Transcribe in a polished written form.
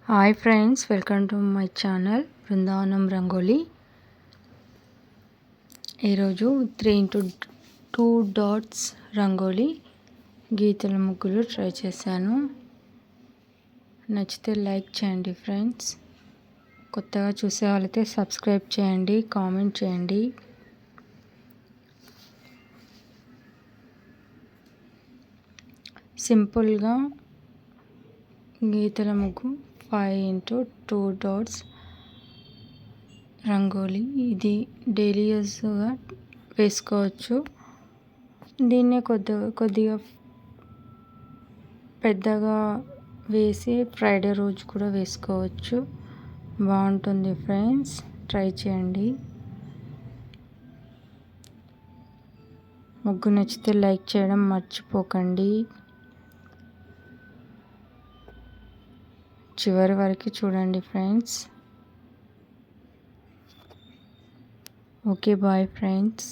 Hi friends, welcome to my channel Brindavanam rangoli. ఈరోజు 3x2 dots rangoli గీతల ముగ్గులు ట్రై చేశాను. నచ్చితే లైక్ చేయండి ఫ్రెండ్స్. కొత్తగా చూసే వాళ్ళైతే సబ్స్క్రైబ్ చేయండి, కామెంట్ చేయండి. సింపుల్గా గీతల ముగ్గు 5x2 డాట్స్ రంగోలీ. ఇది డైలీ యూస్గా వేసుకోవచ్చు. దీన్నే కొద్దిగా పెద్దగా వేసి ఫ్రైడే రోజు కూడా వేసుకోవచ్చు. బాగుంటుంది ఫ్రెండ్స్, ట్రై చేయండి. ముగ్గు నచ్చితే లైక్ చేయడం మర్చిపోకండి. చివరి వరకు చూడండి ఫ్రెండ్స్. Okay, bye friends.